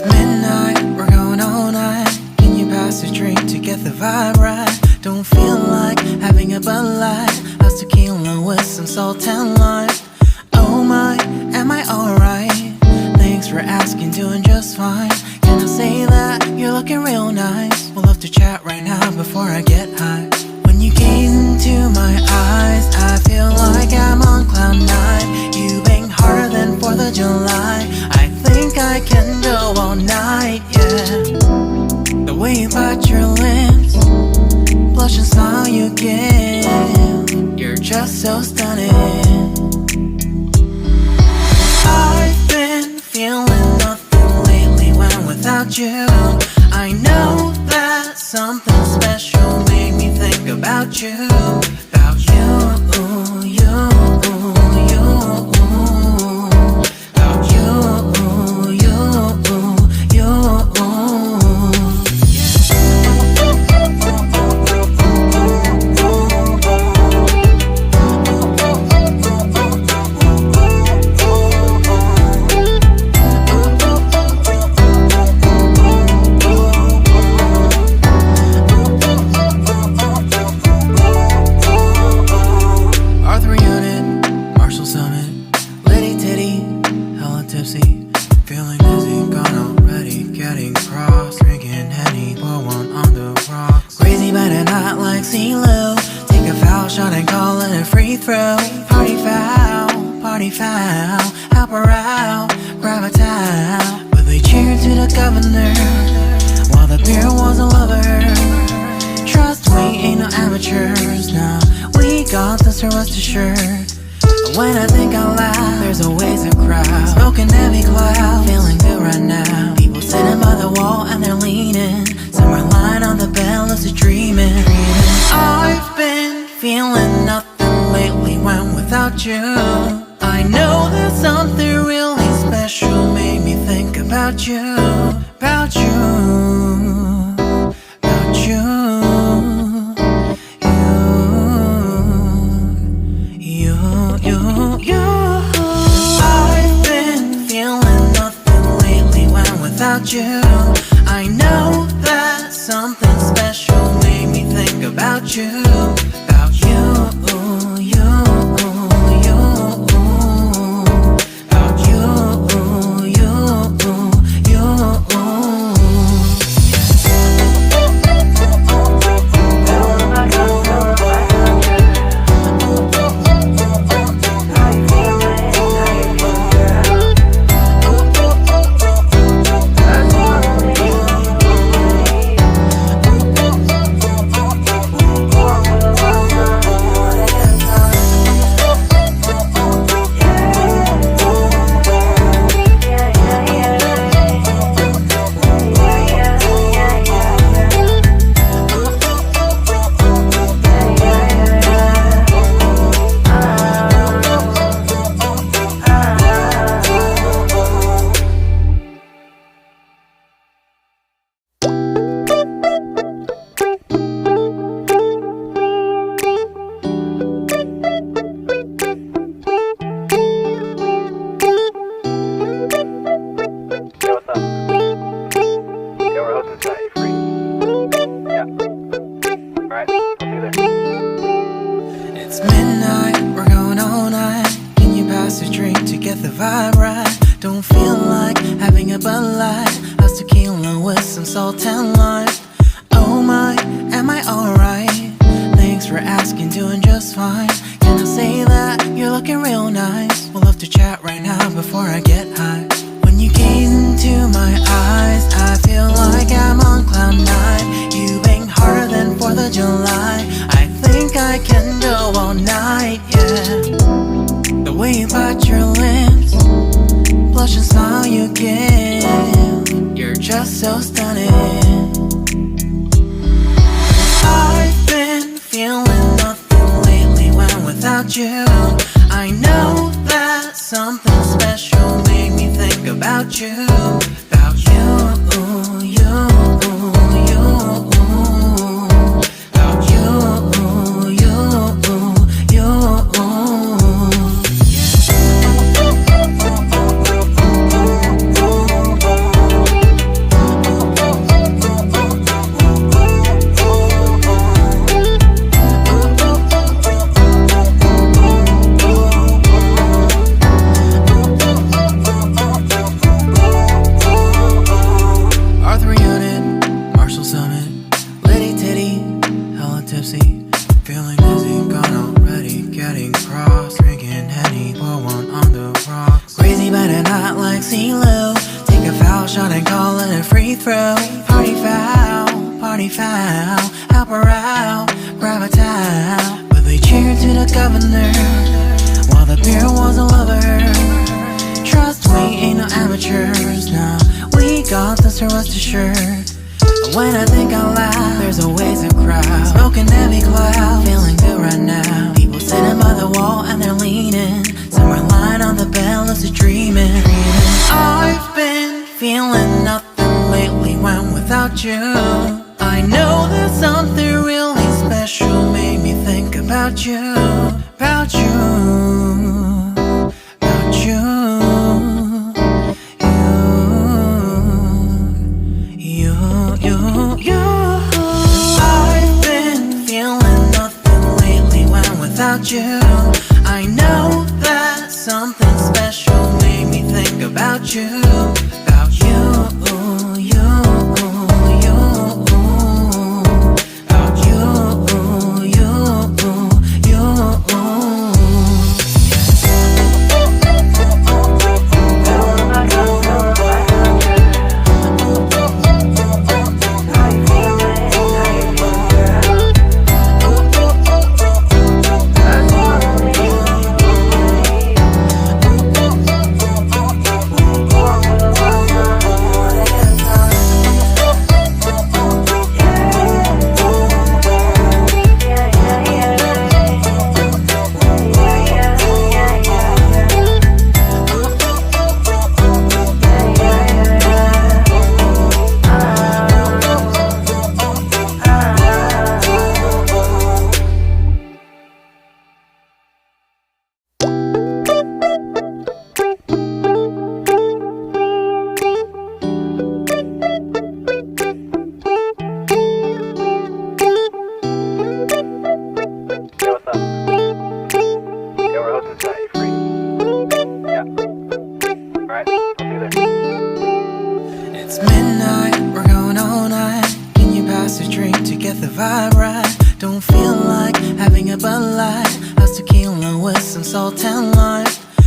It's midnight, we're going all night. Can you pass a drink to get the vibe right? Don't feel like having a Bud Light. How's tequila with some salt and lime? Oh my, am I alright? Thanks for asking, doing just fine. Can I say that you're looking real nice? We'll have to chat right now before I get high. When you gaze into my eyes, I feel like I'm on cloud nine. You bang harder than 4th of July. I think I can go all night, yeah. The way you bite your lips, blush and smile you give, you're just so stunning. I've been feeling nothing lately when without you. I know that something special made me think about you. About you, you, you. About you, you, you. Feeling dizzy, gone already, getting cross. Drinking Henny, pour one on the rocks. Crazy but not like CeeLo. Take a foul shot and call it a free throw. Party foul, help her out, grab a towel. But they cheered to the governor, while the beer was a lover. Trust we ain't no amateurs, nah. We got this, rest assured. When I think out loud, there's always a crowd. Smoking heavy cloud, feeling good right now. People sitting by the wall and they're leaning. Some are lying on the bed, lucid dreaming. I've been feeling nothing lately when without you. I know that something really special made me think about you. About you, about you. I've been feeling nothing lately when without you. I know that something special made me think about you. About you, you, you. About you, you, you. It's midnight, we're going all night. Can you pass a drink to get the vibe right? Don't feel like having a Bud Light. How's tequila with some salt and lime? Oh my, am I alright? Thanks for asking, doing just fine. Can I say that you're looking real nice? We'll have to chat right now before I get high. When you gaze into my eyes, I feel like I'm on cloud nine. You bang harder than 4th of July. I think I can go all night, yeah. The way you bite your lips, blush and smile you give, you're just so stunning. I've been feeling nothing lately when without you. I know that something special made me think about you. About you, you, you. About you, you, you. party through, party foul, help her out, grab a towel. But they cheered to the governor, while the beer wasn't over. Trust we ain't no amateurs, nah, we got this, so rest assured. When I think out loud, there's always a crowd, smoking heavy cloud, feeling good right now. People sitting by the wall and they're leaning, some are lying on the bed, lucid dreaming. I've been feeling nothing lately when without you. I know that something really special made me think about you, about you, about you. I've been feeling nothing lately when without you. I know that something special made me think about you, about you, you, you, about you, you, you. Don't feel like having a Bud Light, how's tequila with some salt and lime?